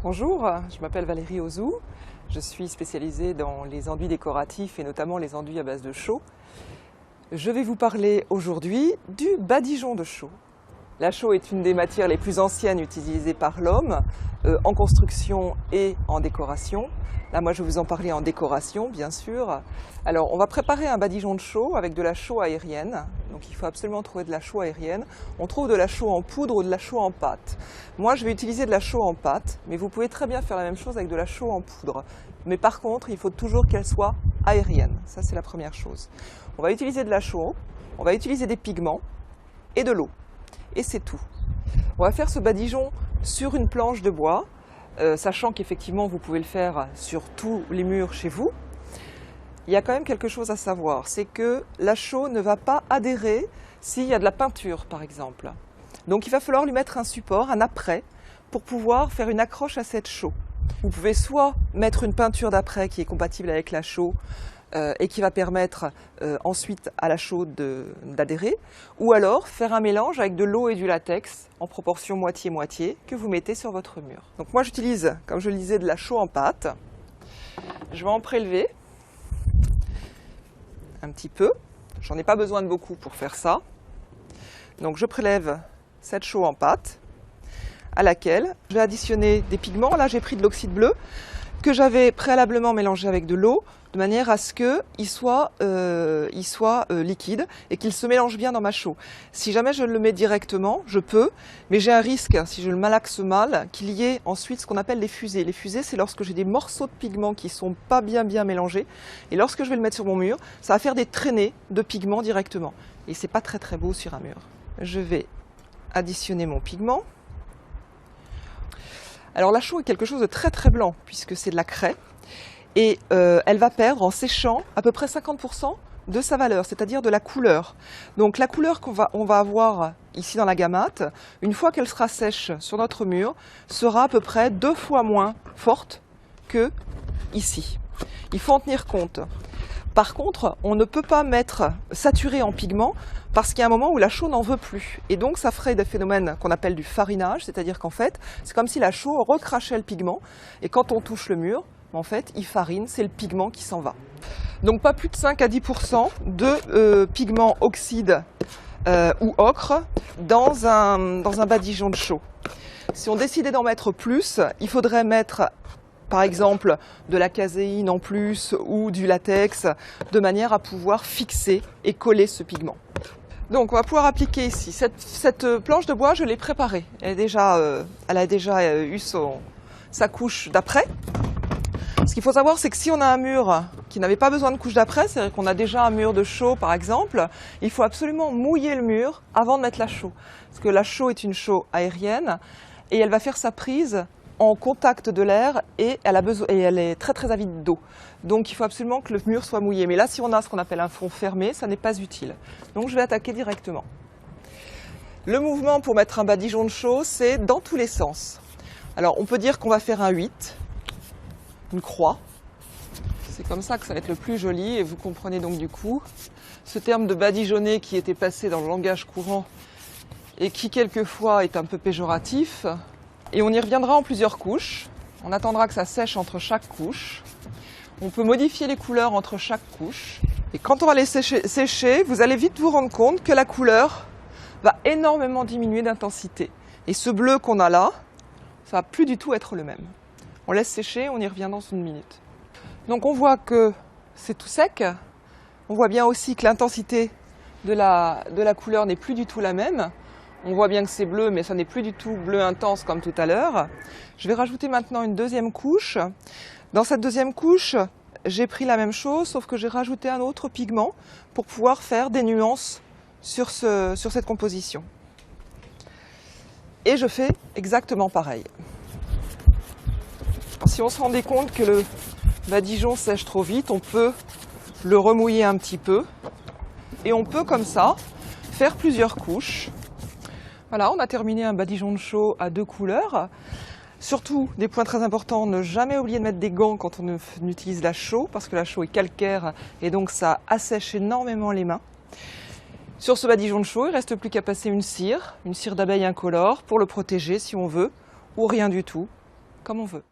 Bonjour, je m'appelle Valérie Ozou, je suis spécialisée dans les enduits décoratifs et notamment les enduits à base de chaux. Je vais vous parler aujourd'hui du badigeon de chaux. La chaux est une des matières les plus anciennes utilisées par l'homme en construction et en décoration. Là, moi, je vais vous en parler en décoration, bien sûr. Alors, on va préparer un badigeon de chaux avec de la chaux aérienne. Donc, il faut absolument trouver de la chaux aérienne. On trouve de la chaux en poudre ou de la chaux en pâte. Moi, je vais utiliser de la chaux en pâte, mais vous pouvez très bien faire la même chose avec de la chaux en poudre. Mais par contre, il faut toujours qu'elle soit aérienne. Ça, c'est la première chose. On va utiliser de la chaux, on va utiliser des pigments et de l'eau. Et c'est tout. On va faire ce badigeon sur une planche de bois, sachant qu'effectivement vous pouvez le faire sur tous les murs chez vous. Il y a quand même quelque chose à savoir, c'est que la chaux ne va pas adhérer s'il y a de la peinture par exemple. Donc il va falloir lui mettre un support, un apprêt, pour pouvoir faire une accroche à cette chaux. Vous pouvez soit mettre une peinture d'apprêt qui est compatible avec la chaux, et qui va permettre ensuite à la chaux d'adhérer, ou alors faire un mélange avec de l'eau et du latex en proportion moitié-moitié que vous mettez sur votre mur. Donc moi j'utilise, comme je le disais, de la chaux en pâte. Je vais en prélever un petit peu, j'en ai pas besoin de beaucoup pour faire ça. Donc je prélève cette chaux en pâte à laquelle je vais additionner des pigments. Là j'ai pris de l'oxyde bleu que j'avais préalablement mélangé avec de l'eau, de manière à ce qu'il soit, liquide et qu'il se mélange bien dans ma chaux. Si jamais je le mets directement, je peux, mais j'ai un risque, si je le malaxe mal, qu'il y ait ensuite ce qu'on appelle les fusées. Les fusées, c'est lorsque j'ai des morceaux de pigments qui ne sont pas bien mélangés, et lorsque je vais le mettre sur mon mur, ça va faire des traînées de pigments directement. Et c'est pas très beau sur un mur. Je vais additionner mon pigment. Alors la chaux est quelque chose de très blanc, puisque c'est de la craie, et elle va perdre en séchant à peu près 50% de sa valeur, c'est-à-dire de la couleur. Donc la couleur qu'on va avoir ici dans la gamate, une fois qu'elle sera sèche sur notre mur, sera à peu près 2 fois moins forte que ici. Il faut en tenir compte. Par contre, on ne peut pas mettre saturé en pigment parce qu'il y a un moment où la chaux n'en veut plus. Et donc ça ferait des phénomènes qu'on appelle du farinage, c'est-à-dire qu'en fait, c'est comme si la chaux recrachait le pigment et quand on touche le mur, en fait, il farine, c'est le pigment qui s'en va. Donc pas plus de 5 à 10% de pigment oxyde ou ocre dans un badigeon de chaux. Si on décidait d'en mettre plus, il faudrait mettre par exemple de la caséine en plus ou du latex, de manière à pouvoir fixer et coller ce pigment. Donc on va pouvoir appliquer ici. Cette planche de bois, je l'ai préparée. Elle a déjà eu sa couche d'après. Ce qu'il faut savoir, c'est que si on a un mur qui n'avait pas besoin de couche d'après, c'est-à-dire qu'on a déjà un mur de chaux par exemple, il faut absolument mouiller le mur avant de mettre la chaux. Parce que la chaux est une chaux aérienne et elle va faire sa prise en contact de l'air et elle est très avide d'eau. Donc il faut absolument que le mur soit mouillé. Mais là, si on a ce qu'on appelle un fond fermé, ça n'est pas utile. Donc je vais attaquer directement. Le mouvement pour mettre un badigeon de chaux, c'est dans tous les sens. Alors on peut dire qu'on va faire un 8, une croix. C'est comme ça que ça va être le plus joli et vous comprenez donc du coup ce terme de badigeonner qui était passé dans le langage courant et qui quelquefois est un peu péjoratif. Et on y reviendra en plusieurs couches. On attendra que ça sèche entre chaque couche. On peut modifier les couleurs entre chaque couche. Et quand on va les sécher, vous allez vite vous rendre compte que la couleur va énormément diminuer d'intensité. Et ce bleu qu'on a là, ça va plus du tout être le même. On laisse sécher, on y revient dans une minute. Donc on voit que c'est tout sec. On voit bien aussi que l'intensité de la couleur n'est plus du tout la même. On voit bien que c'est bleu, mais ça n'est plus du tout bleu intense comme tout à l'heure. Je vais rajouter maintenant une deuxième couche. Dans cette deuxième couche, j'ai pris la même chose, sauf que j'ai rajouté un autre pigment pour pouvoir faire des nuances sur cette composition. Et je fais exactement pareil. Alors, si on se rendait compte que le badigeon sèche trop vite, on peut le remouiller un petit peu. Et on peut comme ça faire plusieurs couches. Voilà, on a terminé un badigeon de chaux à 2 couleurs. Surtout, des points très importants, ne jamais oublier de mettre des gants quand on utilise la chaux, parce que la chaux est calcaire et donc ça assèche énormément les mains. Sur ce badigeon de chaux, il ne reste plus qu'à passer une cire d'abeille incolore pour le protéger si on veut, ou rien du tout. comme on veut.